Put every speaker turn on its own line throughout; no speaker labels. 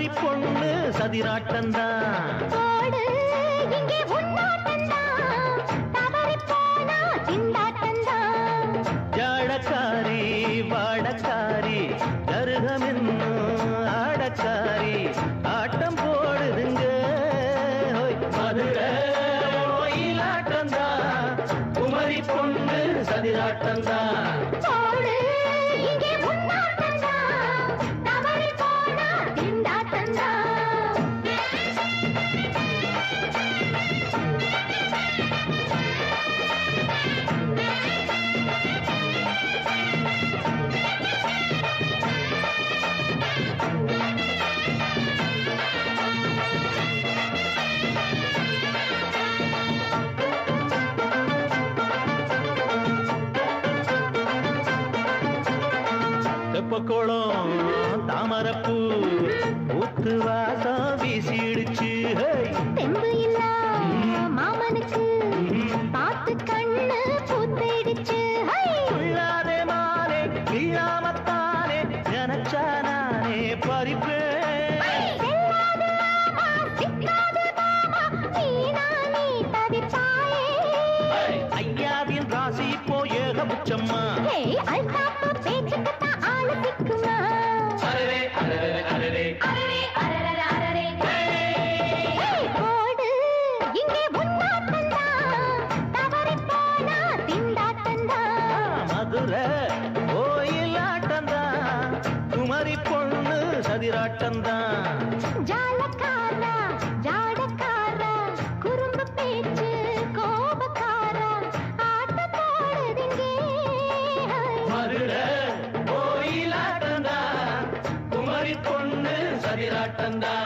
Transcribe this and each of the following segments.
குமரி பொண்ணு சதிராட்டந்தான் ஜாடக்காரி வாடக்காரி கருகமென்னும் ஆடக்காரி ஆட்டம் போடுதுங்க மதுரை கோயிலாட்டந்தான் குமரி பொண்ணு சதிராட்டந்தான் தெப்பக்குளம் தாமரப்பூ ஊத்து வாசம் வீசிடுச்சு
தெம்பு இல்ல மாமனுக்கு பார்த்து கண்ணு பூத்திடுச்சு
உள்ளாதே மானே இல்லாமத்தானே நினைச்சா நானே பறிப்பேன் ஐயாவின் ராசி இப்போ ஏகபட்சம்மா மதுரை கோயிலாட்டந்தான் குமரி பொண்ணு சதிராட்டந்தான்
ஜாலக்காரா ஜாடக்காரா குறும்பு பேச்சு கோபக்காரா ஆட்ட போடுதுங்க
மதுரை கோயிலாட்டந்தான் குமரி பொண்ணு சதிராட்டந்தான்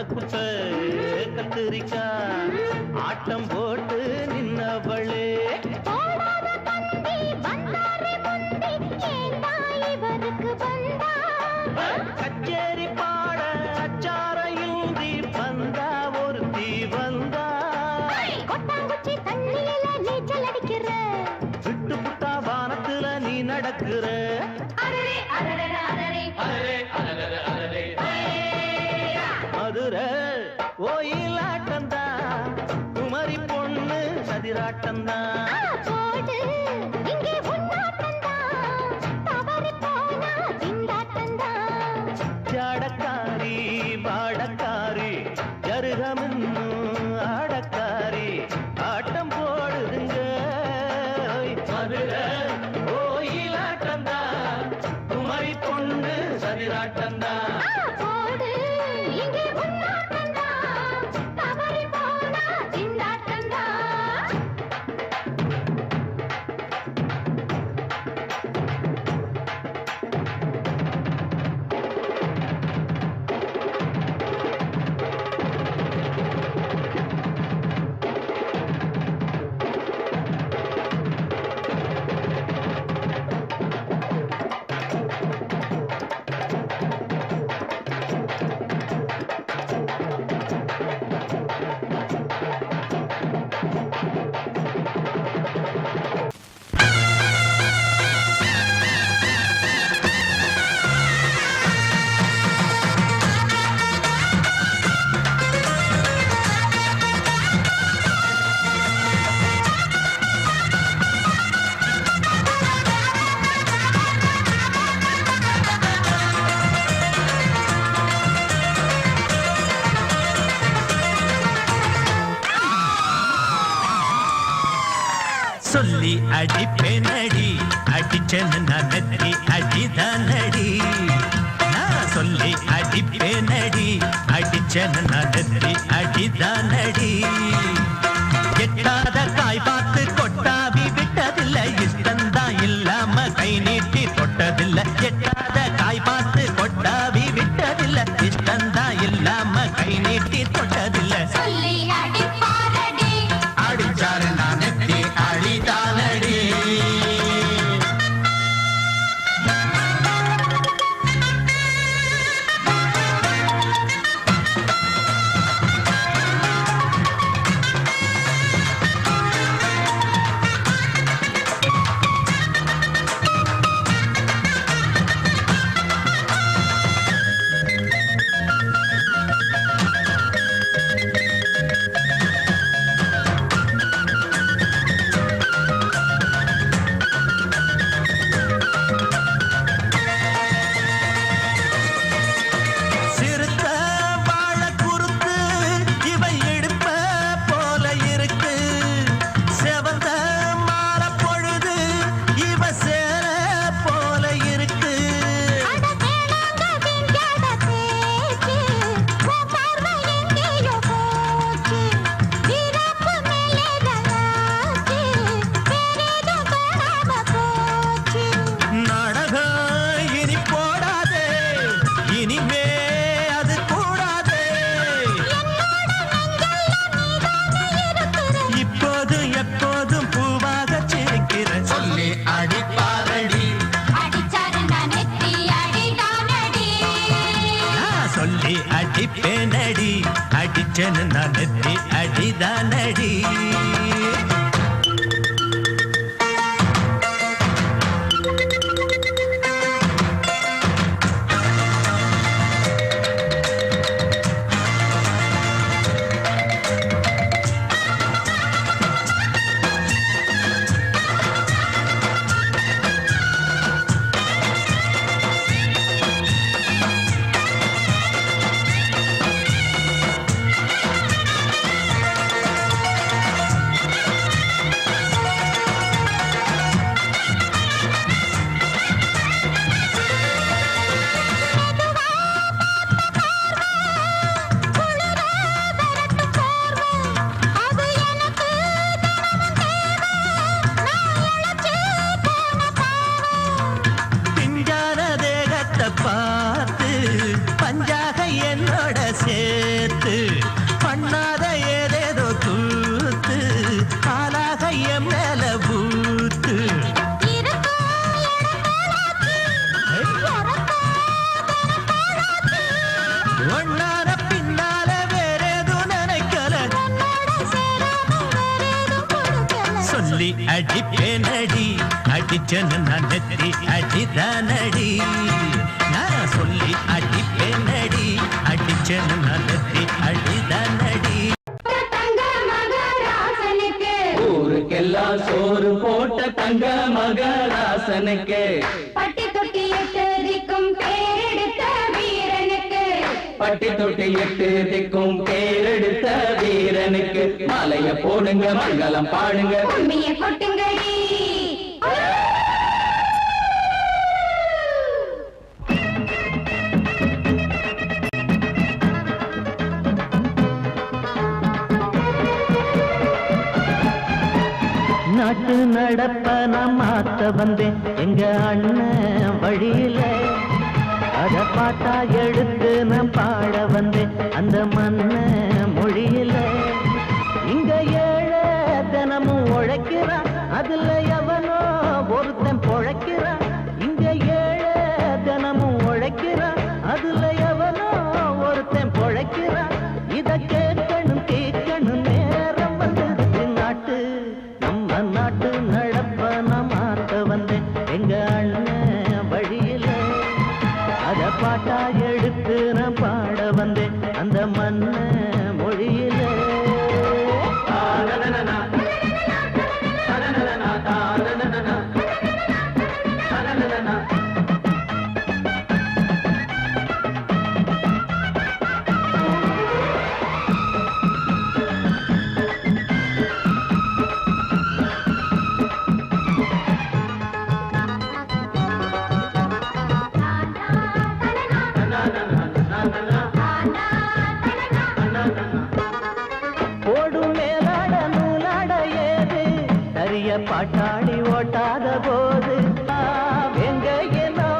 குத்த கத்திரிக்கா ஆட்டம் போட்டு நின்னவளே கச்சேரி பாட அச்சாரையுந்தி வந்தா ஒருத்தி வந்தா விட்டு புட்டா வானத்துல நீ நடக்கிற மதுரை கோயிலாட்டந்தான் குமரி பொண்ணு சதிராட்டந்தான் ஜாடக்காரி வாடக்காரி ஜருகமென்னும் ஆடக்காரி ஆட்டம் போடுதுங்க மதுரை கோயிலாட்டந்தான் குமரி பொண்ணு சதிராட்டந்தான் சொல்லி அடிப்பேனடி அடிச்சேன்னு நான் நெத்தி அடிதானடி நான் சொல்லி அடிப்பேனடி அடிச்சேன்னு நான் நெத்தி அடிதானடி எட்டாத காய் பார்த்து கொட்டா அடிப்பேனடி அடிச்சனு நான் நெத்தி அடிதானடி நான் சொல்லி அடிப்பேனடி அடிச்சனு நான் நெத்தி அடிதானடி
ஊருக்கெல்லாம் சோறு போட்ட தங்க மகராசனுக்கு
பட்டி தொட்டி எட்டு திக்கும் பேரெடுத்த வீரனுக்கு
பட்டி தொட்டி எட்டு திக்கும் பேரெடுத்த வீரனுக்கு மாலைய போடுங்க மங்களம் பாடுங்க
கும்மிய கொட்டுங்கடி
நாட்டு நடப்ப நான் மாத்த வந்தேன் எங்க அண்ணன் வழியில அத பாட்டா எடுத்து நான் பாட வந்தேன் அந்த மண்ண மொழியில இங்க ஏழை தினமும் உழைக்கிறான் அதுல எவனோ ஒருத்தன் பொழைக்கிறான் இங்க ஏழை தினமும் உழைக்கிறான் அதுல எவனோ ஒருத்தன் பொழைக்கிறான் இத கேட்கணும் கேட்கணும் நேரம் வந்தது நாட்டு நம்ம நாட்டு நடப்ப நான் மாத்த வந்தேன் எங்க அண்ணன் வழியில அத பாட்டா எடுத்து நான் பாட வந்தேன் அந்த மண்ண மொழியில ஓடும் மேலாட நூலாட ஏது சரிய பாட்டாளி ஓட்டாத போது எங்க என்னோ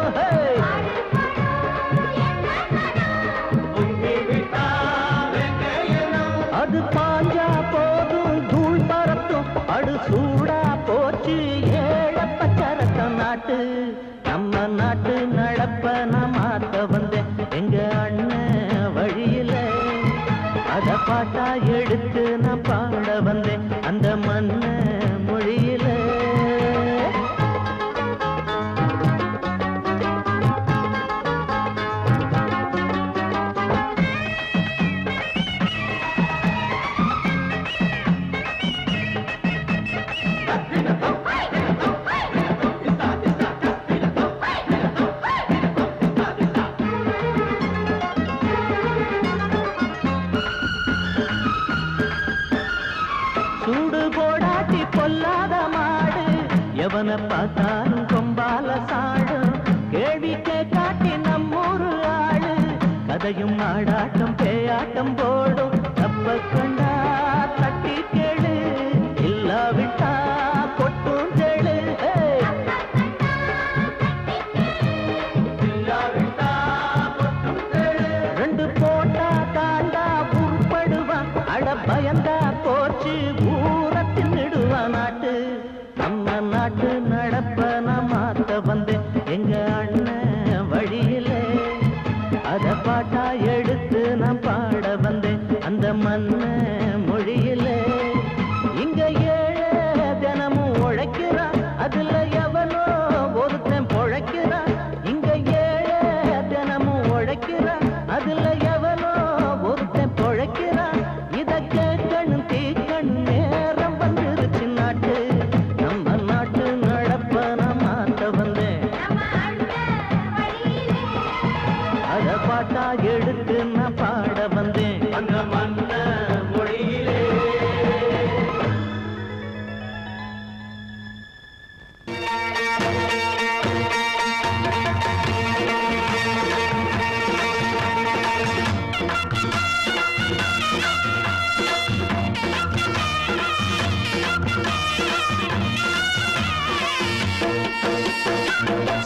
அது பாஞ்சா போதும் தூள் பறத்தும் அடு சூடா போச்சு ஏழப்பச்சரத்தம் நாட்டு நம்ம நாட்டு நடப்ப நான் மாத்த வந்தேன் எங்க அண்ணன் வழியில அத பாட்டா எடுத்து நான் பாட வந்தேன் அந்த மண்ண மொழியில சூடு போடாட்டி பொல்லாத மாடு எவனை பார்த்தாலும் கொம்பால சாடும் கேள்வி கேட்டாட்டி நம்மூரு ஆளு கதையும் ஆடாட்டம் பேயாட்டம் போடும் தப்ப கண்டா தட்டி கேளு இல்லாவிட்டா கொட்டும் கேளு ரெண்டு போட்டா தாண்டா உருப்படுவான் அட பயந்தா போச்சு ஊரத்தின் நெடுவான் நாட்டு நம்ம நாட்டு நடப்ப நான் மாத்த வந்தேன் எங்க அண்ணன் வழியில அத பாட்டா எடுத்து நான் பாட வந்தேன் அந்த மண்ண மொழியில இங்க ஏழை தினமும் உழைக்கிறான் அதுல எவனோ ஒருத்தன் பொழைக்கிறான் இங்க ஏழை தினமும் உழைக்கிறான் அதுல எவனோ ஒருத்தன் பொழைக்கிறான் இத கேட்கணும் தீக்கணும் நேரம் வந்துருச்சு நாட்டு நம்ம நாட்டு நடப்ப நான் மாத்த வந்தேன் அத பாட்டா எடுத்து நான் பாட வந்தேன் அந்த மண்ண மொழியிலே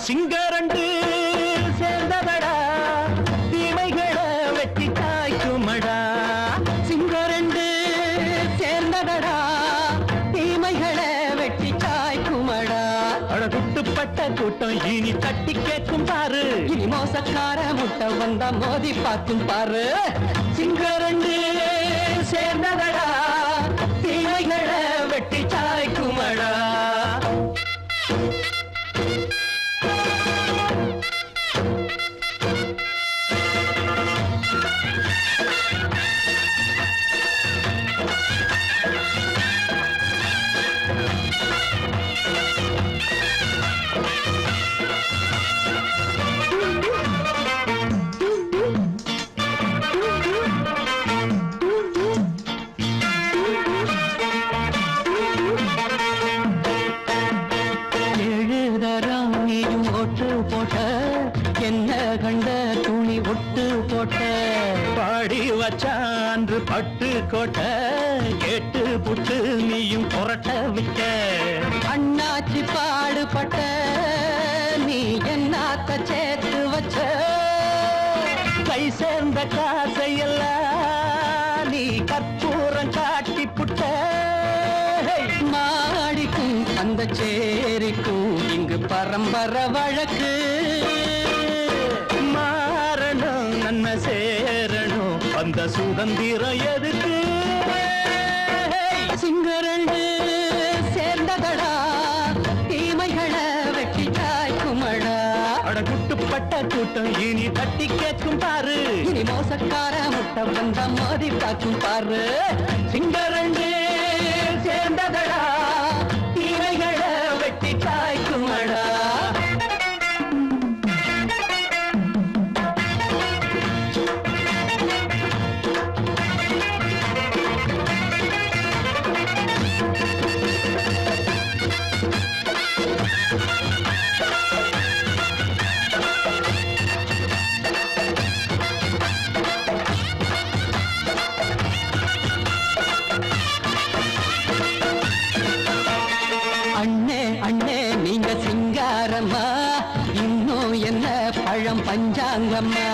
சிங்கரண்டு சேர்ந்ததடா தீமைகளை வெட்டி காய்க்குமடா சிங்கரண்டு சேர்ந்ததடா தீமைகளை வெட்டி காய்க்குமடா அழகுட்டுப்பட்ட கூட்டம் இனி தட்டி கேட்கும் பாரு இனி மோசக்கார முட்டை வந்தா மோதி பார்க்கும் பாரு சிங்கரண்டு சேர்ந்ததடா தீமைகளை வெட்டி காய்க்குமடா பொட்டு போட்ட பாடி வச்சான்று பட்டு கோட்ட கேட்டு புட்டு நீயும் புரட்ட விட்ட அண்ணாச்சி பாடுபட்ட நீ என்னாத்த சேர்த்து வச்ச கை சேர்ந்த காசையெல்லாம் நீ கற்பூரம் காட்டி புட்ட மாடிக்கும் அந்த சேரிக்கும் இங்கு பரம்பரை வழக்கு மாறணும் நன்மை சேரணும் அந்த சுதந்திரம் எதுக்கு சிங்கரண்டு சேர்ந்ததடா தீமைகளை வெட்டி காய்க்குமடா அட குட்டுப்பட்ட கூட்டம் இனி தட்டி கேட்கும் பாரு இனி மோசக்கார முட்டை வந்த மோதி காக்கும் பாரு சிங்கரண்டு சேர்ந்ததடா தீமைகளை வெட்டி காய்க்குமடா நீங்க சிங்காரம்மா இன்னும் என்ன பழம் பஞ்சாங்கம்மா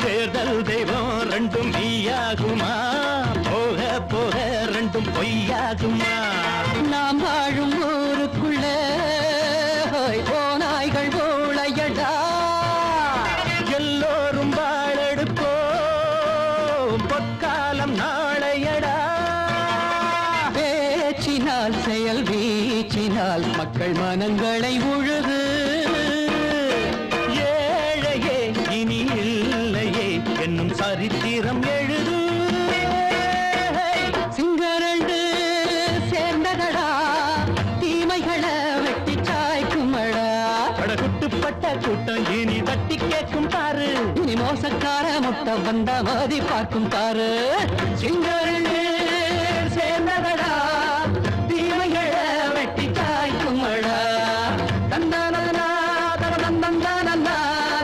தேர்தல் தெய்வம் ரெண்டும் மெய்யாகுமா போக போக ரெண்டும் பொய்யாகுமா நாம் வாழும் ஊருக்குள்ள ஓநாய்கள் ஊழையடா எல்லோரும் வாழெடுப்போ பொற்காலம் நாளையடா பேச்சினால் செயல் வீச்சினால் மக்கள் மனங்களை உழுது ஏழையே இனி இல்லையே என்னும் சரித்திரம் எழுது சிங்கரண்டு சேர்ந்ததடா தீமைகளை வெட்டி சாய்க்குமடா படகுட்டுப்பட்ட கூட்டம் இனி தட்டி கேட்கும் பாரு இனி மோசக்கார முட்டை வந்த மோதி பார்க்கும் பாரு சிங்கரண்டு சேர்ந்ததடா தீமைகளை வெட்டி காய்க்குமடா தந்தானந்தா தரதந்தந்தானந்தா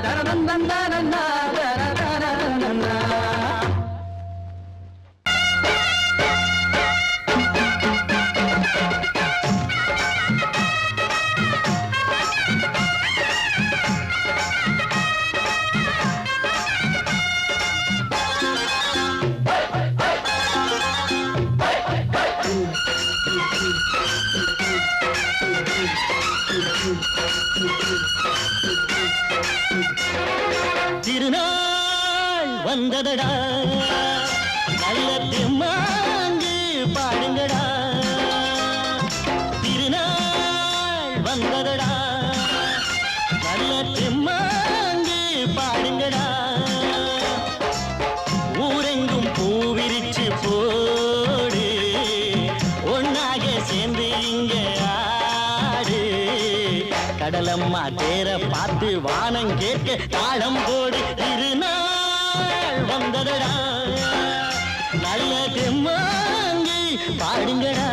தரதந்தந்தானந்தா தரதந்தந்தா திருநாள் வந்ததடா நல்ல திருமாங்கு பாடுங்கடா திருநாள் வந்ததடா நல்ல திருமாங்கு பாடுங்கடா ஊரெங்கும் பூவிரிச்சு போடு ஒன்னாக சேர்ந்து இங்க ஆடு கடலம்மா தேர பார்த்து வானம் கேட்க தாளம் போடு திருநாள் வந்ததடா நல்ல தெம்மாங்கி பாடுங்கடா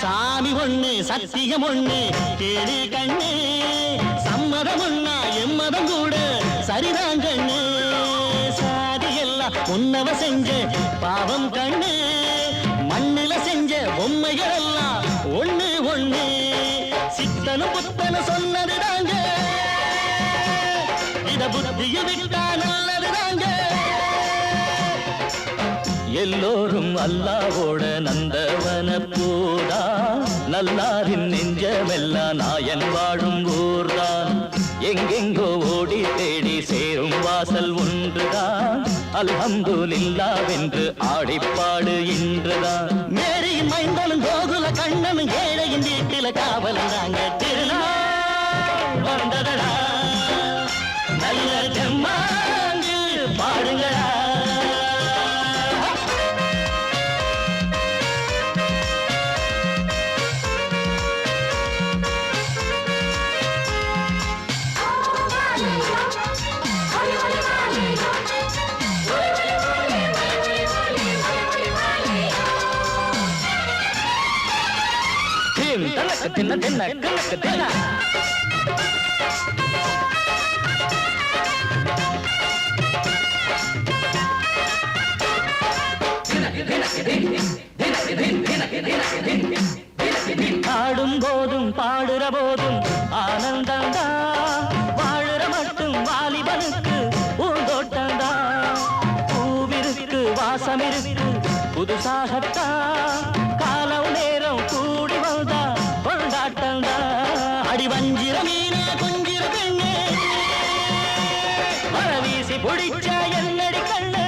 சாமி ஒண்ணு சத்தியம் ஒண்ணு கேளு கண்ணு சம்மதம் ஒண்ணா எம்மதம் கூட சரிதான் கண்ணு சாதி எல்லாம் உன்னவ செஞ்ச பாவம் கண்ணு மண்ணில செஞ்ச பொம்மைகள் எல்லாம் ஒண்ணு ஒண்ணு சித்தனும் புத்தனும் சொன்னதுதாங்க இத புத்திய விட்டா நல்லதுதாங்க எல்லோரும் அல்லாவோட நந்தவன பூதா நல்லாரின் நெஞ்சமெல்லாம் நாயன் வாழும் ஊர்தான் எங்கெங்கோ ஓடி தேடி சேரும் வாசல் ஒன்றுதான் அல்ஹம்துலில்லாஹ்வென்று ஆடிப்பாடு இன்றுதான் மேரியின் மைந்தனும் கோகுல கண்ணனும் ஏழையின் வீட்டில காவலந்தாங்க திருநாள் வந்ததடா நல்ல தெம்மாங்கு பாடுங்களா. தனக்கு தின்ன தின்ன கணக்கு தின்ன பாடும் போதும் பாடுற போதும் ஆனந்தந்தான், வாழுற மட்டும் வாலிபனுக்கு பூந்தோட்டந்தான். பூவிருக்கு வாசம் இருக்கு புதுசாகத்தான், காலம் நேரம் கூடி வந்தா கொண்டாட்டந்தான். அடி வஞ்சிர மீனே கொஞ்சிர பெண்ணே வர வீசி பிடிச்ச என்னடி கண்ணு.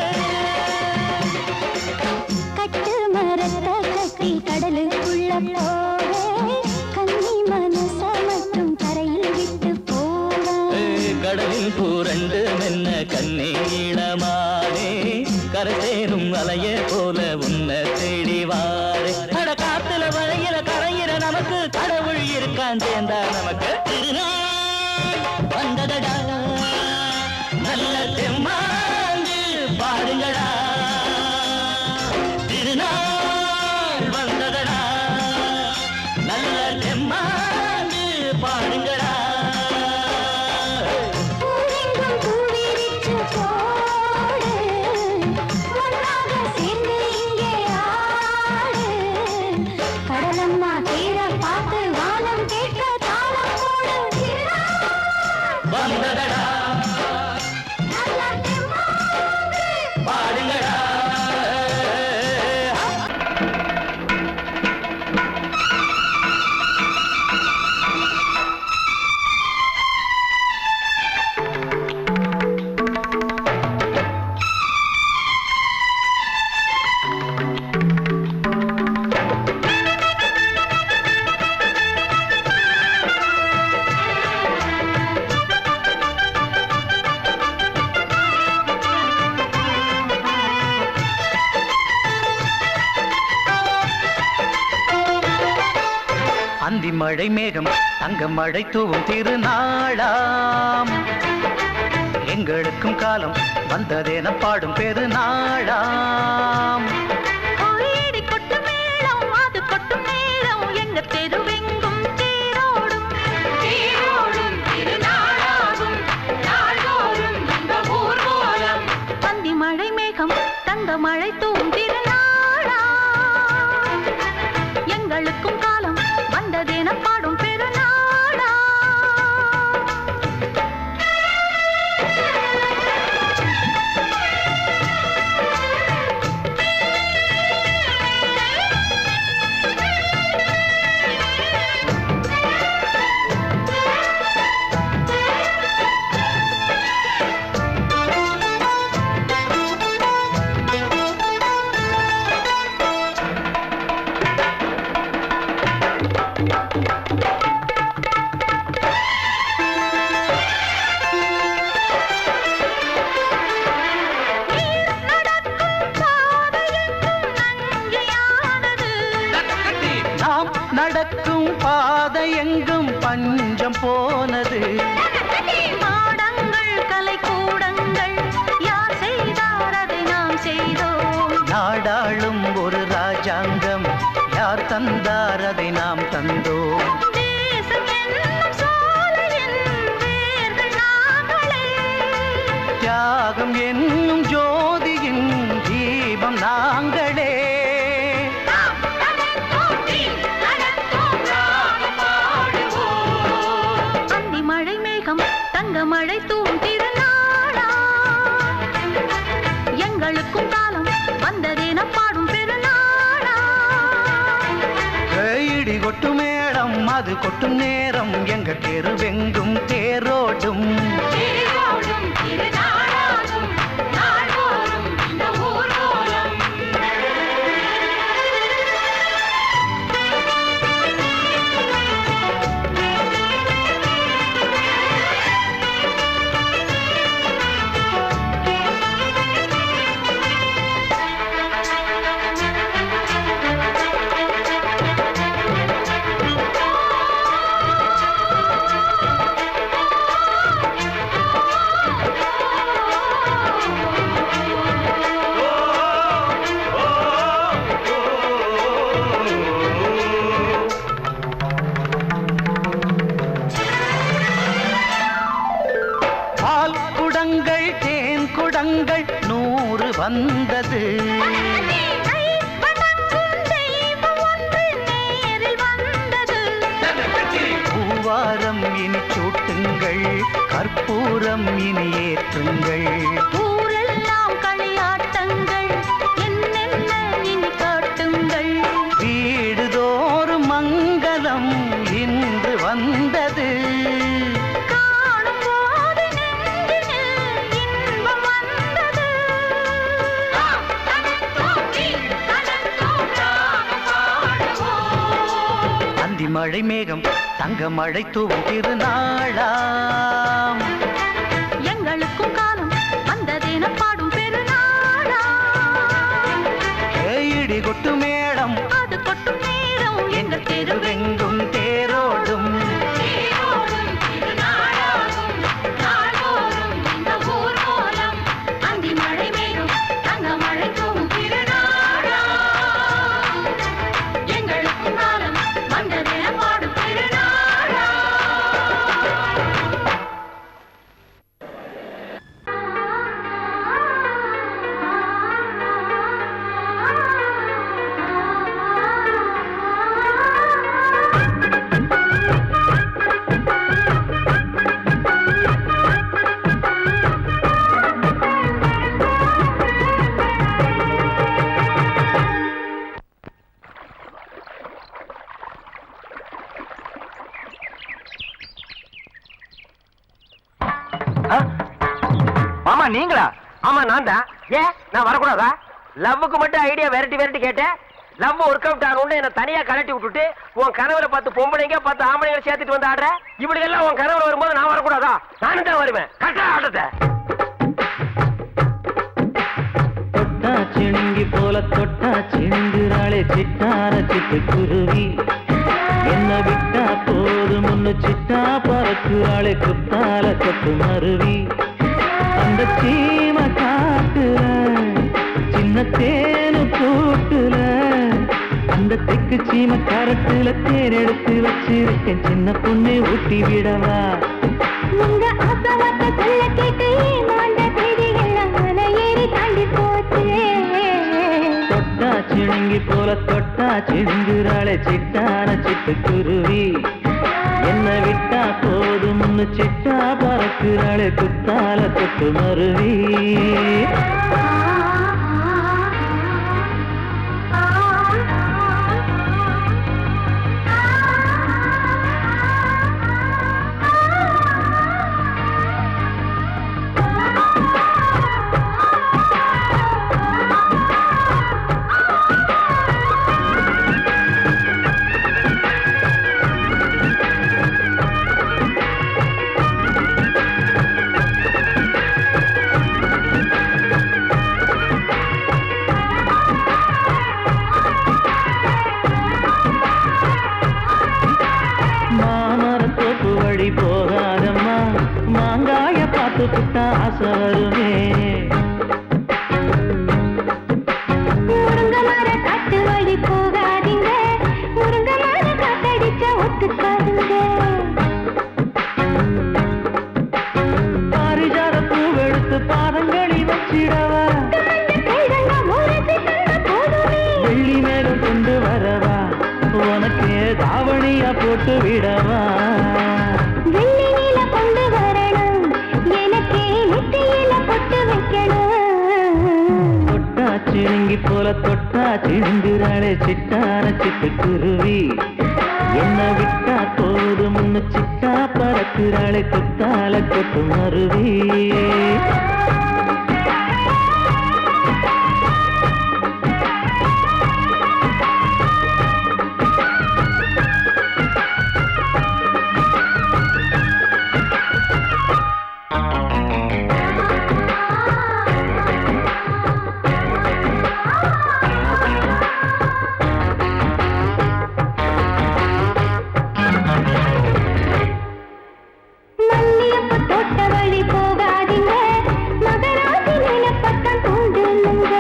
கட்டு மரத்தை கட்டி கடலுக்குள்ள போவே, கன்னி மனச மட்டும் கரையில் விட்டு போவே.
கடலில் பூரண்டு மென்ன கண்ணீளமானே, கரை சேரும் அலைய போல உன்னை தேடி வாரே. அட காத்துல வழியில கரையிற நமக்கு கடவுள் இருக்கான் சேர்ந்தா நமக்கு. திருநாள் வந்ததடா நல்ல தெம்மாங்கு பாடுங்களா. திருநாள் வந்ததடா நல்ல தெம்மாங்கு பாடுங்களா.
பூவெங்கும் பூவிரிச்சு போடு, ஒன்றாக சேர்ந்து இங்கே ஆடு. கடலம்மா தீர பார்த்து வானம் கேட்க தாளம் போடு.
வந்ததடா
நல்ல தெம்மாங்கு
பாடுங்களா.
அந்தி மழை மேகம் தங்க மழை தூவும் திருநாளாம், எங்களுக்கும் காலம் வந்ததென பாடும் பெருநாளாம்.
கோயிடி கொட்டு மேளம் அது கொட்டு மேளம், எங்க தெருவெங்கும் தேரோடும் தேரோடும் திருநாளாகும் நாள்தோறும் இந்த ஊர்வலம். பந்தி மழை மேகம் தங்க மழை தூவும் திருநாளா, எங்களுக்கும் காலம் வந்ததென பாடும் பெருநாளா.
நாம் நடக்கும் பாதை எங்கும் பஞ்சம் போனது.
மாடங்கள் கலை கூடங்கள் யார் செய்தார் அதை நாம் செய்தோம்.
நாடாளும் ஒரு ராஜாங்கம் யார் தந்தார் அதை நாம் தந்தோம்.
தேசம் என்னும் சோலையின் வேர்கள் நாங்களே,
தியாகம் என்னும் ஜோதியின் தீபம் நாங்களே.
அந்தி மழை மேகம் தங்க மழை தூவும் திருநாளா, எங்களுக்கும் காலம் வந்ததென பாடும் பெருநாளா.
இடி கொட்டும் மேளம் அது கொட்டும் நேரம், எங்க தெருவெங்கும் தேரோடும்
தேரோடும் திருநாளாகும் நாள்தோறும் இந்த ஊர்வலம்.
வந்தது பூவாரம் இனி சூட்டுங்கள் கற்பூரம் இனி ஏற்றுங்கள்
ஊரெல்லாம் களியாட்டங்கள் என்னென்ன இனி காட்டுங்கள்
வீடுதோறும் மங்களம் இன்று வந்தது
காணும் போது நெஞ்சினில் இன்பம் வந்தது
அந்தி மழை மேகம் தங்க மழை தூவும் திருநாளாம்
எங்களுக்கும் காலம் வந்ததென பாடும் பெருநாளா
இடி கொட்டு மேடம்
அது கொட்டும் நேரம் எங்கள் தெருவெங்கும்
தெருவெங்கும் தேரோடும்
அந்தி மழை மேகம் தங்க மழை தூவும் திருநாளா எங்களுக்கும் காலம் வந்ததென பாடும் பெருநாளா
மாமா நீங்களா? ஆமா நான் தான். ஏன் நான் வரக்கூடாதா? லவ்வுக்கு மட்டும் ஐடியா விரட்டி கேட்டேன். லவ் ஒர்க் அவுட் ஆகணும்னு என்ன தனியா கலட்டி விட்டுட்டு உன் கணவரை பார்த்து பொம்பளைங்க பார்த்து ஆம்பளைங்க சேர்த்துட்டு வந்து ஆடுற. இப்படி எல்லாம் உன் கணவர் வரும்போது நான் வரக்கூடாதா? நானும் தான் வருவேன். கரெக்டா ஆடுறத
தொட்டா சிணுங்கி போல தொட்டா சிணுங்குறாளே சிட்டார சிட்டு குருவி என்ன விட்டா போதும் முன்னு சிட்டா பறக்குறாளே குத்தால கொத்து மருவி அந்த சீம காட்டுல சின்ன தேனு கூட்டுல அந்த தெக்கு சீம கரட்டுல தேர் எடுத்து வச்சிருக்கேன் சின்ன பொண்ணு ஊட்டி விடவா
உங்க ஆசவாத்த சொல்ல கேட்டு ஏமாந்த தேதி எல்லாம் மன ஏறி தாண்டி போச்சு
தொட்டா சிணுங்கி போல தொட்டா சிணுங்குறாளே சிட்டான சிட்டு குருவி என்ன விட்டா போதும்னு சிட்டா பறக்குறாளே குத்தால கொத்து மருவி மாமரத்தோப்பு வழி போகாதம்மா மாங்காய பார்த்து புட்டா ஆசை வருமே
முருங்க மர காட்டு வழி போகாதீங்க முருங்க மர காத்தடிச்ச ஒத்துக்காதுங்க
பாரிஜாத பூவெடுத்து பாதங்களி வச்சிடவா
கைதங்க முரசி தந்த போதுமே
வெள்ளி மேலும் கொண்டு வரவா உனக்கு தாவணியா போட்டு விடவா
வெள்ளி நீல கொண்டு வரணும் எனக்கே நெத்தியில பொட்டு வைக்கணும்
தொட்டா சிணுங்கி போல தொட்டா சிணுங்குறாளே சிட்டான சிட்டு குருவி என்ன விட்டா போதும்னு சிட்டா பறக்குறாளே குத்தால கொத்து மருவி
மல்லியப்ப தோட்ட வழி போகாதீங்க மகராசி நிலப்பட்டம் தூண்டுங்க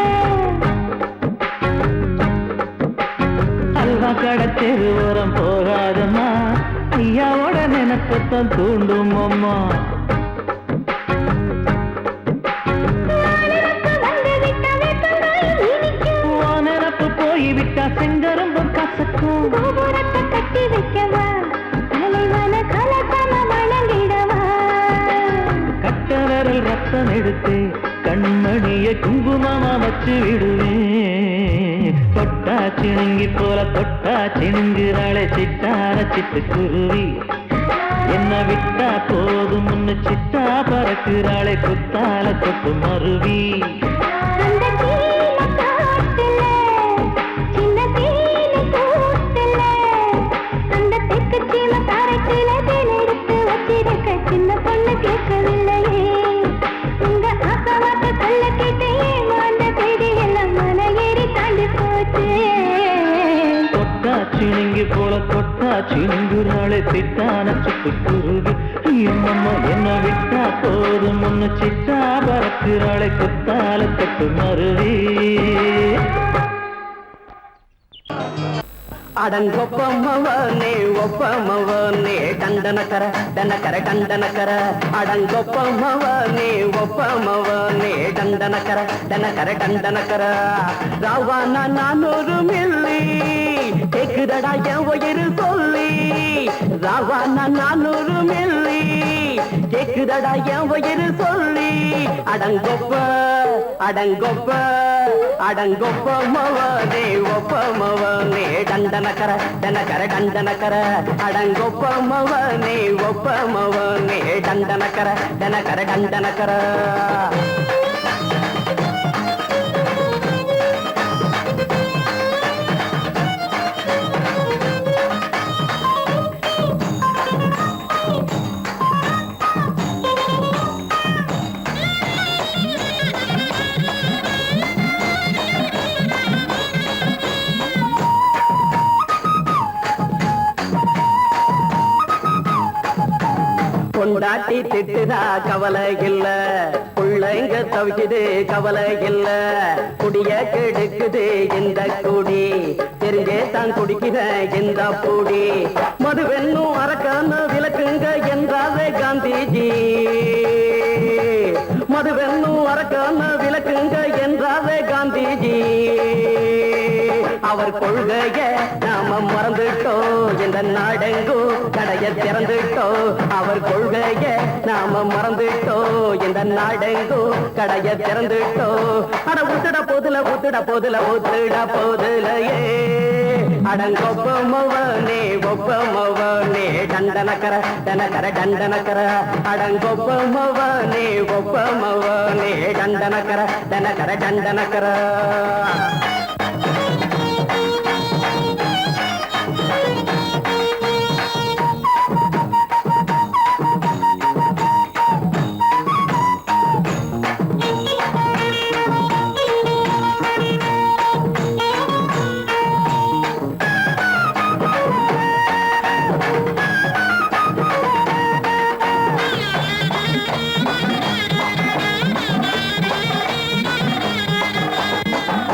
அல்வா கடை தெருவோரம் போகாதம்மா ஐயாவோட நினைப்பத்தான் தூண்டும் அம்மா
வந்து விட்ட வைக்கவா கோபுரத்தை கட்டி வைக்கவா தலைவன கலசம வணங்கிடவா
கட்ட விரல் ரத்தம் எடுத்து கண்மணிய குங்குமமா வச்சு விடுவேன் தொட்டா சிணுங்கி போல தொட்டா சிணுங்குறாளே சிட்டார சிட்டுக்குருவி என்ன விட்டா போதும் முன்னு சிட்டா பறக்குறாளே குத்தால தொட்டு மருவி
அந்த தீன காட்டுல சின்ன தீன கூட்டுல அந்த தெற்கு சீம தாரத்தில தேன் எடுத்து வச்சிருக்க சின்ன பொண்ணு கேட்கவில்லையே உங்க ஆசவாக்க சொல்ல கேட்டு ஏமாந்த பேடி எல்லாம் மலை ஏறி தாண்டி போச்சு
தொட்டா சிணுங்கி போல தொட்டா சிணுங்குறாளே சிட்டான சிட்டுக்குருவி அம்மம்மா என்ன விட்டா போதும் முன்னு சிட்டா பறக்குறாளே குத்தால தொட்டு மருவி
அடங்கொப்பமவனே ஒப்பமவனே டண்டனக்கர டனக்கர டண்டனக்கர அடங்கொப்பமவனே ஒப்பமவனே டண்டனக்கர டனக்கர டண்டனக்கர ராவான 400 மில்லி கேக்குதடா என் உயிர் சொல்லி ராவான 400 மில்லி கேக்குதடா என் உயிர் சொல்லி அடங்கொப்ப அடங்கொப்ப அடங்கொப்பமவனே ஒப்பமவனே டண்டனக்கர டனக்கர டண்டனக்கர அடங்கொப்பமவனே ஒப்பமவனே டண்டனக்கர டனக்கர டண்டனக்கர பொண்டாட்டி திட்டுதா கவலை இல்ல புள்ளைங்க தவிக்குது கவலை இல்ல குடிய கெடுக்குது இந்த குடி தெரிஞ்சே தான் குடிக்கிற இந்த பூடி மதுவென்னும் அரக்கான விளக்குங்க என்றாவே காந்திஜி மதுவென்னும் அரக்கான விளக்குங்க என்றாவே காந்திஜி அவர் கொள்கைய நாம மறந்துட்டோம் இந்த நாடெங்கும் கடைய திறந்துட்டோம் அவர் கொள்கைய நாம மறந்துட்டோம் இந்த நாடெங்கும் கடைய திறந்துட்டோம் அட உத்துட போதுல உத்துட போதுல உத்துட போதுலையே அடங்கொப்பமவனே ஒப்பமவனே டண்டனக்கர டனக்கர டண்டனக்கர அடங்கொப்பமவனே ஒப்பமவனே டண்டனக்கர டனக்கர டண்டனக்கர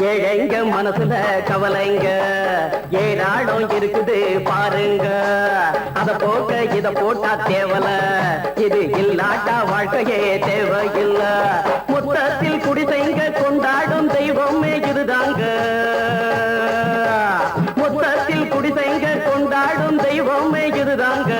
ஏழைங்க மனசுல கவலைங்க ஏராளம் இருக்குது பாருங்க அத போக்க இத போட்டா தேவல இது இல்லாட்டா வாழ்க்கையே தேவையில்ல மொத்தத்தில் குடிசைங்க கொண்டாடும் தெய்வமே இதுதாங்க மொத்தத்தில் குடிசைங்க கொண்டாடும் தெய்வமே இதுதாங்க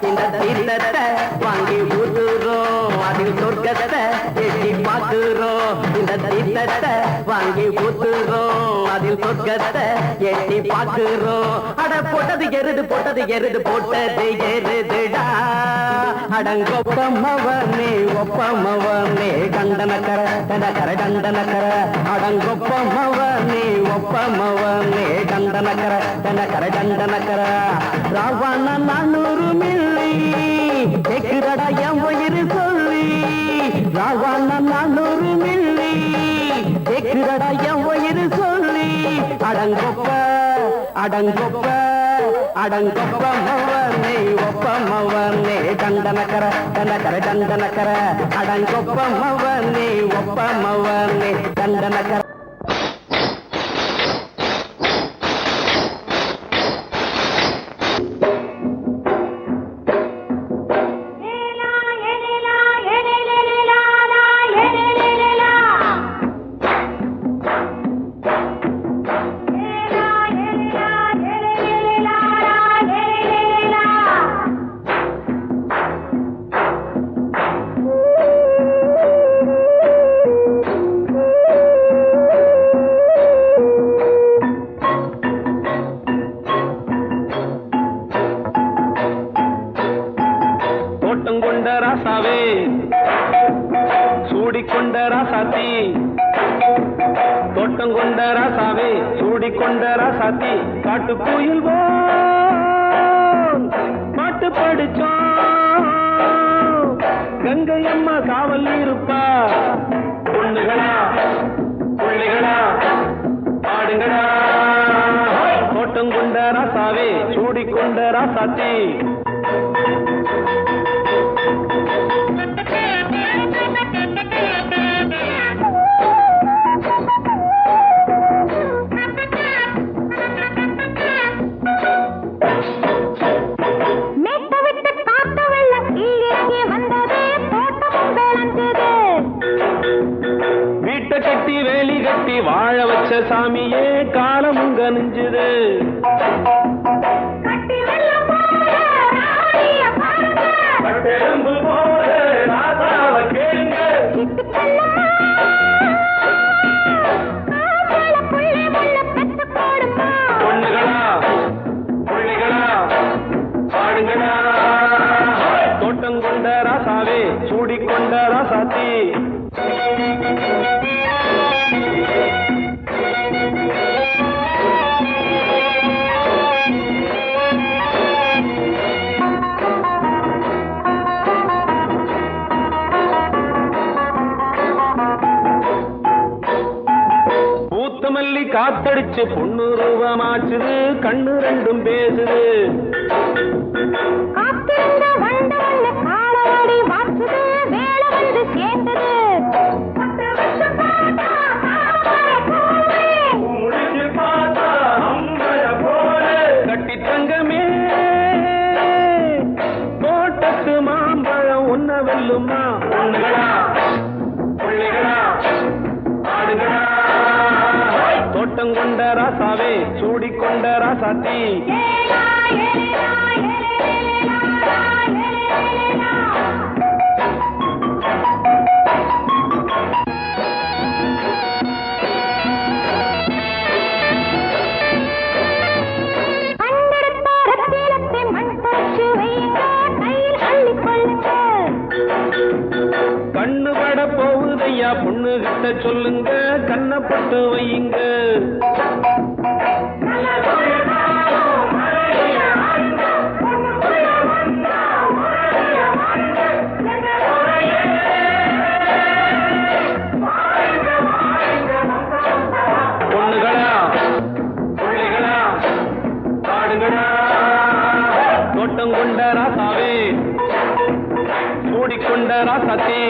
இந்த தீர்த்தத்தை வாங்கி ஊத்துறோம் அதில் சொர்க்கத்தை எட்டி பார்க்கிறோம் இந்த தீர்த்தத்தை வாங்கி ஊத்துறோம் அதில் சொர்க்கத்தை எட்டி பார்க்கிறோம் அட போட்டது எருது போட்டது எருதுடா அடங்கொப்பமவனே ஒப்பமவனே டண்டனக்கர டனக்கர டண்டனக்கர அடங்கொப்பமவனே ஒப்பமவனே டண்டனக்கர டனக்கர டண்டனக்கர ராவண 400 மில்லி கேக்குதடா என் உயிர் சொல்லி ராவண 400 மில்லி கேக்குதடா என் உயிர் சொல்லி அடங்கொப்ப அடங்கொப்ப அடங்கொப்பமவனே ஒப்பமவனே டண்டனக்கர டனக்கர டண்டனக்கர அடங்கொப்பமவனே ஒப்பமவனே டண்டனக்கர
ராசாவே சூடிக்கொண்ட ராசாத்தி தோட்டம் கொண்ட ராசாவே சூடிக்கொண்ட ராசாத்தி காட்டு கோயில் பாட்டு படிச்சோம் கங்கை அம்மா காவல் இருப்பா பொண்ணுகளா பிள்ளைகளா ஆடுங்களா தோட்டம் கொண்ட ராசாவே சூடிக்கொண்ட ராசாத்தி கட்டி வேலி கட்டி வாழ வச்ச சாமியே காலமும் கனிஞ்சுது பொண்ணுகளா பிள்ளைகளா பாடுங்களா தோட்டம் கொண்ட ராசாவே சூடிக்கொண்ட ராசாத்தி மல்லி காத்தடிச்சு பொண்ணு ரூபமாச்சுது கண்ணு ரெண்டும் பேசுது கட்டி தங்கமே தோட்டத்து மாம்பழம் ஒன்ன வெல்லுமா பொண்ணுகளா பிள்ளைகளா ஆடுகளா தோட்டம் கொண்ட ராசாவே சூடிக்கொண்ட ராசாத்தி கண்ணு பட போகுதையா பொண்ணு கிட்ட சொல்லுங்க கண்ணப்பட்டு வையுங்க பொண்ணுகளா பிள்ளைகளா பாடுங்களா தோட்டம் கொண்ட ராசாவே சூடிக்கொண்ட ராசாத்தி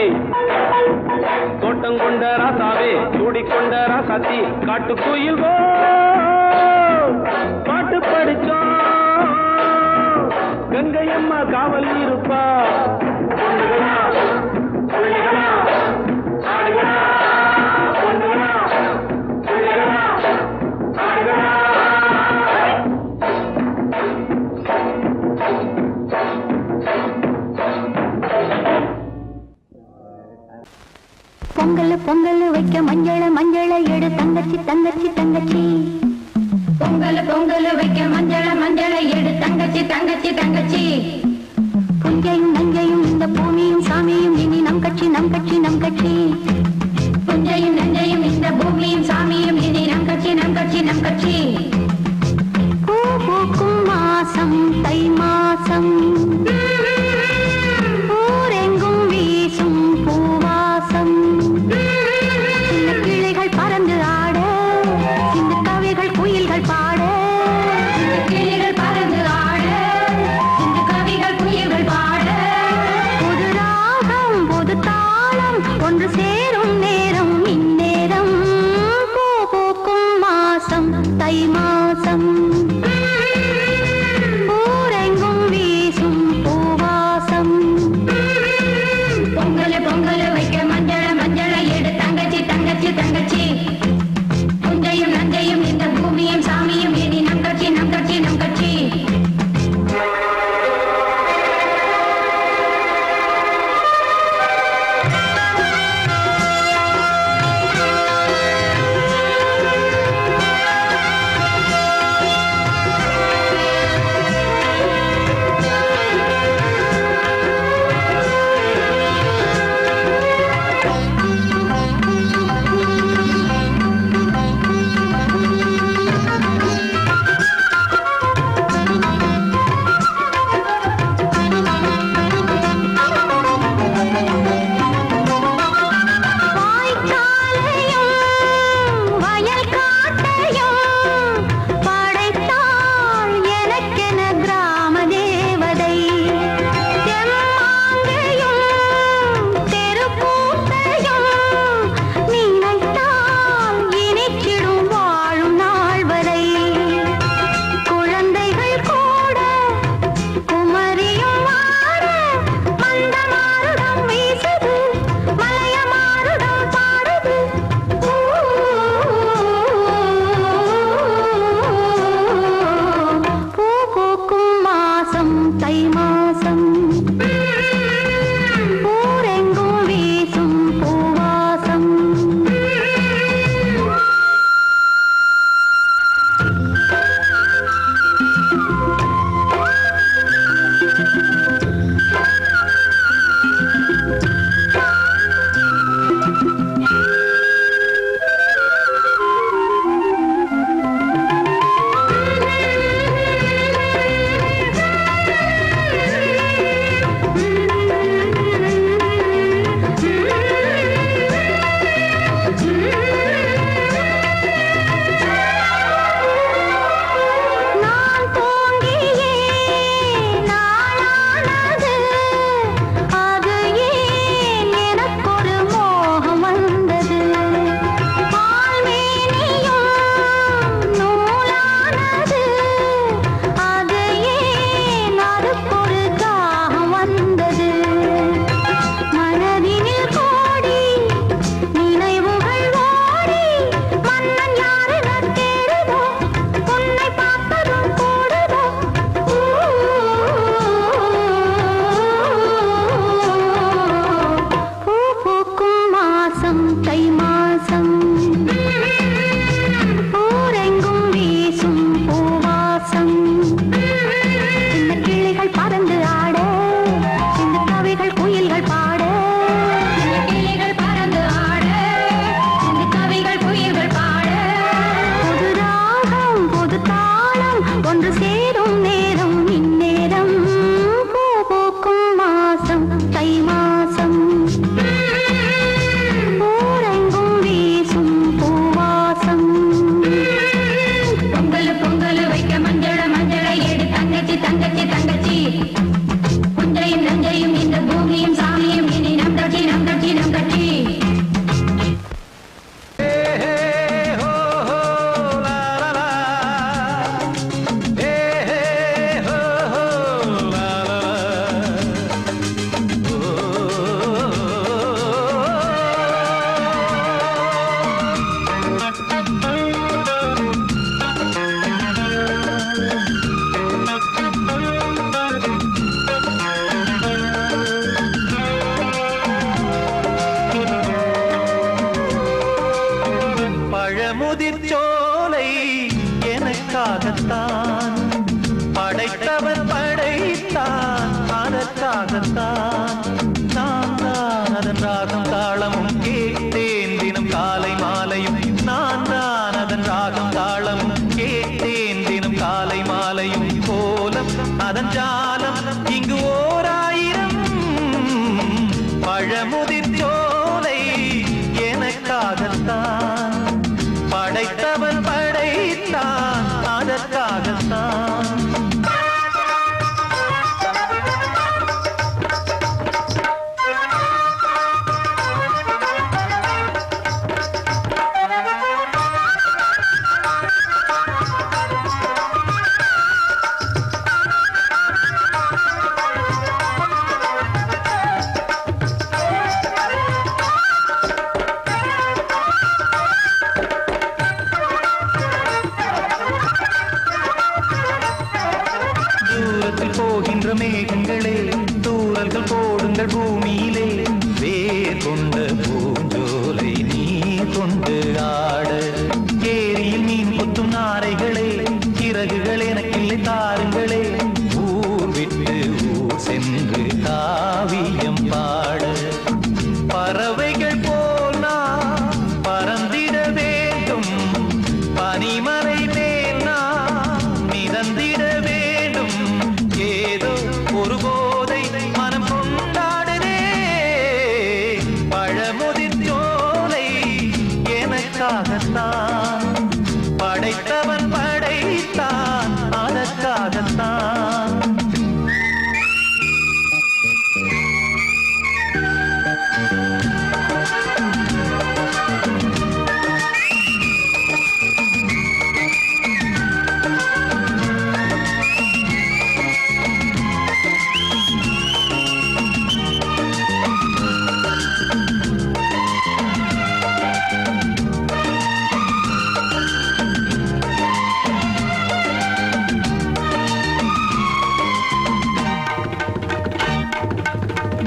தோட்டம் கொண்ட ராசாவே சூடிக்கொண்ட ராசாத்தி காட்டு கோயில் பாட்டு படிச்சோம் கங்கை அம்மா காவல் இருப்பா பொண்ணுகளா பிள்ளைகளா ஆடுகளா பொண்ணுகளா பிள்ளைகளா ஆடுகளா
பொங்கல் பொங்கல் வைக்க மஞ்சள மஞ்சள எடு தங்கச்சி தங்கச்சி தங்கச்சி பொங்கல் பொங்கல் வைக்க மஞ்சள மஞ்சள எடு தங்கச்சி தங்கச்சி தங்கச்சி புஞ்சையும் நஞ்சையும் இந்த பூமியும் சாமியும் இனி நம் கட்சி நம் கட்சி நம் கட்சி புஞ்சையும் நஞ்சையும் இந்த பூமியும் சாமியும் இனி நம் கட்சி நம் கட்சி நம் கட்சி பூ பூக்கும் மாசம் தை மாசம் ஊரெங்கும் வீசும் பூவாசம் சின்ன கிளைகள் பறந்து ஆட சின்ன கவிகள் குயில்கள் பாட கிளைகள் பறந்து ஆட சின்ன கவிகள்
எனக்காகத்தான் நான் தான் அதன் ராகம் தாளமும் கேட்டேன் தினம் காலை மாலையும் நான் தான் அதன் ராகம் தாளமும் கேட்டேன் தினம் காலை மாலையும் கோலம் அதன் ஜாலம் இங்கு ஓர் ஆயிரம் பழமுதிர் சோலை எனக்காகத்தான் படைத்தவன் படைத்தான் அதற்காகத்தான் போகின்ற மேகங்களே தூரல்கள் போடுங்கள் பூமியிலே வேர் கொண்ட பூஞ்சோலை நீ கொண்டு ஆட ஏரியில் மீன் கொத்தும் நாரைகளே சிறகுகள் எனக்கில்லை தாருங்களே ஊர் விட்டு ஊர் சென்று காவியம் பாட பறவைகள் போல் நான் பறந்திட வேண்டும் பனிமலை மேல் நான் மிதந்திட வேண்டும் ஏதோ ஒரு போதை மனம் கொண்டாடுதே பழமுதிர் சோலை எனக்காகத்தான் படைத்தவன் படைத்தான் அதற்காகத்தான்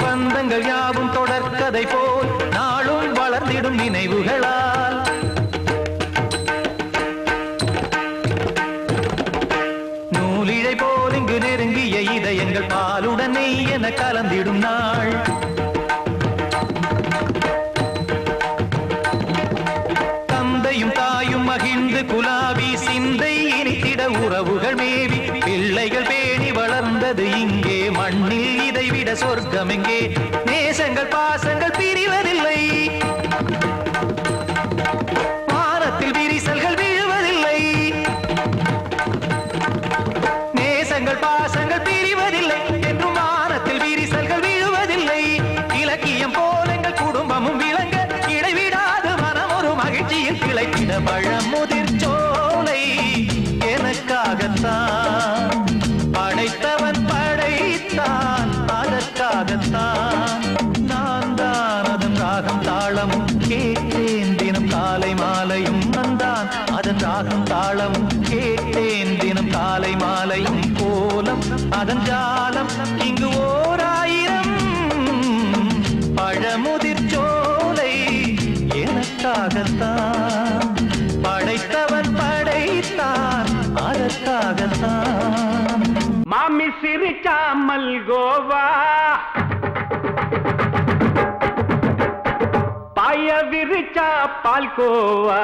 பந்தங்கள் யாவும் தொடர்கதை போல் நாளும் வளர்ந்திடும் நினைவுகளால் நூலிழை போல் இங்கு நெருங்கிய இதயங்கள் பாலுடன் நெய் என கலந்திடும் நாள் தந்தையும் தாயும் மகிழ்ந்து குலாவி சிந்தை இனித்திட உறவுகள் மேவி பிள்ளைகள் பேணி வளர்ந்தது இங்கே மண்ணில் இதைவிட சொர்க்கம் எங்கே நேசங்கள் பாசங்கள் பிரிவதில்லை வானத்தில் விரிசல்கள் விழுவதில்லை நேசங்கள் பாசங்கள் பிரிவதில்லை என்றும் வானத்தில் விரிசல்கள் விழுவதில்லை இலக்கியம் போல எங்கள் குடும்பமும் விளங்க இடைவிடாது மனம் ஒரு மகிழ்ச்சியில் கிளைத்திட பழமுதிர் சோலை எனக்காகத்தான் படைத்தவன் படைத்தான் அதற்காகத்தான் நான் தான் அதன் ராகம் தாளமும் கேட்டேன் தினம் காலை மாலையும் நந்தான் அதன் ராகம் தாளமும் கேட்டேன் தினம் காலை மாலையும் கோலம் அதன் ஜாலம் இங்கு ஓர் ஆயிரம் பழமுதிர் சோலை எனக்காகத்தான் படைத்தவன் படைத்தான் அதற்காகத்தான்
மாமி சிரிச்சா மல்கோவா பாய விரிச்சா பால்கோவா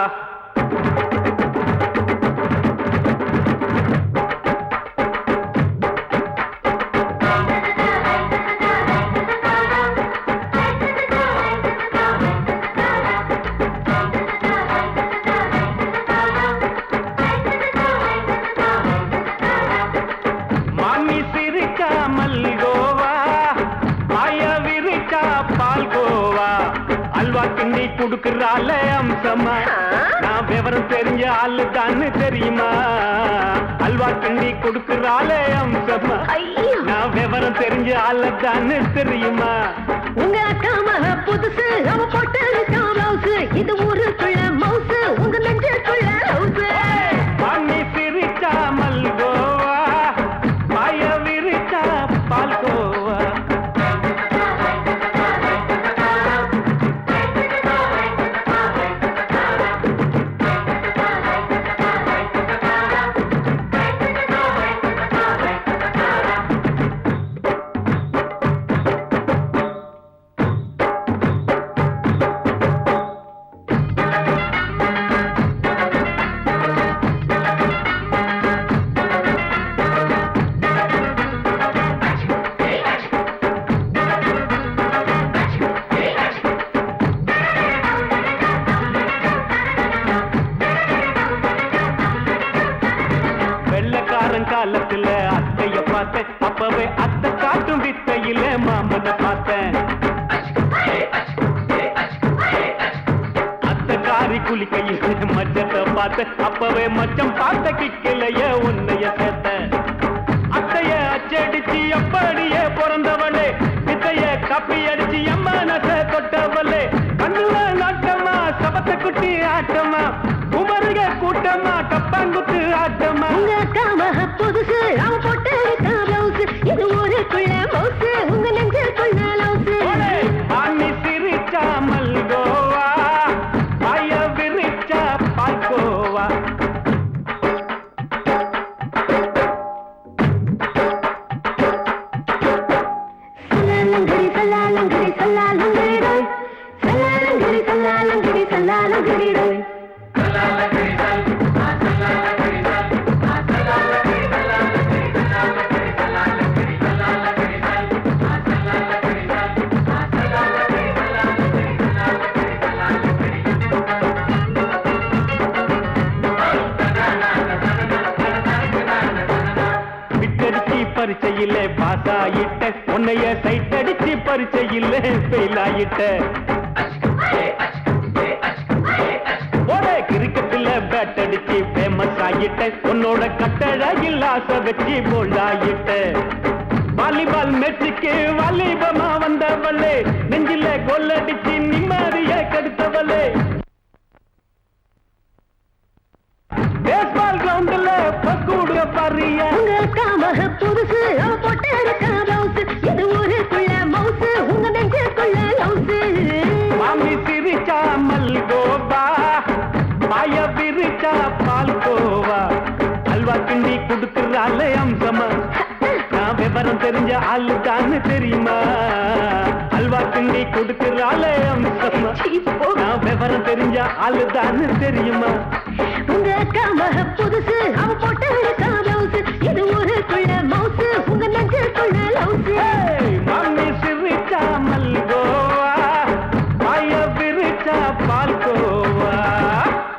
கிண்டி குடுக்கறால அம்சமா நான் விவரம் தெரிஞ்ச ஆளு தான்னு தெரியுமா அல்வா கிண்டி குடுக்கறால அம்சமா நான் விவரம் தெரிஞ்ச ஆளு தான்னு தெரியுமா
உங்க அக்கா மக புதுசு அவ போட்டு பிளவுஸ் இது ஊருக்குள்ள மவுசு உங்க நெஞ்சுக்குள்ள ஹவுஸ்
பண்ணி சிரிச்சா மல்கோவா பாய விரிச்சா பால்கோவா
பார்த்தேன் அப்பவே அத்தை காட்டும் வித்தையில மாமனை பார்த்தேன் அத்தை காரி குளிக்கையில் மச்சத்தை பார்த்தேன் அப்பவே மச்சம் பார்த்த கிக்கலைய உன்னைய சேர்த்தேன் அத்தைய அச்சடிச்சு அப்படியே பிறந்தவளே வித்தைய காப்பி அடிச்சு அம்மானச தொட்டவளே கண்ணுல நாட்டமா சபத்தை குட்டி ஆட்டமா உமருக கூட்டமா கப்பாங்குத்து ஆட்டமா
உங்க காம புதுசு அவ போட்டு பிளவுஸ் இது ஊருக்குள்ள மவுசு உங்க நெஞ்சுக்குள்ள லவுசு
ஆணி சிரிச்சா மல்கோவா பாய விரிச்சா பால்கோவா
சல்லாலங்கடி சல்லாலங்கடி சல்லாலங்கடி சல்லாலங்கடி சல்லாலங்கடி
பரிச்சையில பாஸ் ஆயிட்ட உன்னைய சைட் அடிச்சு பரிச்சையில ஃபெயில் ஆயிட்ட கிரிக்கெட்ல பேட் அடிச்சு ஃபேமஸ் ஆயிட்ட உன்னோட கட்டழகில் ஆசை வச்சு போல்ட் ஆயிட்ட வாலிபால் மேட்சுக்கு வாலிபமா வந்தவளே நெஞ்சில கோல் அடிச்சு நிம்மதிய கெடுத்தவளே பேஸ்பால் கிரவுண்ட்ல பக்கூடுக பாரியா
உங்க காம புதுசு அவ போட்டு பிளவுஸ் இது ஊருக்குள்ள மவுசு உங்க நெஞ்சுக்குள்ள லவுசு
மாமி சிரிச்சா மல்கோவா பாய விரிச்சா பால்கோவா அல்வா கிண்டி கொடுக்குறாள் அம்சமா நான் விவரம் தெரிஞ்ச ஆளு தான் தெரியுமா அல்வா கிண்டி கொடுக்குறாள் அம்சமா நான் விவரம் தெரிஞ்ச ஆளு தான் தெரியுமா
உங்க காம புதுசு அவ போட்டு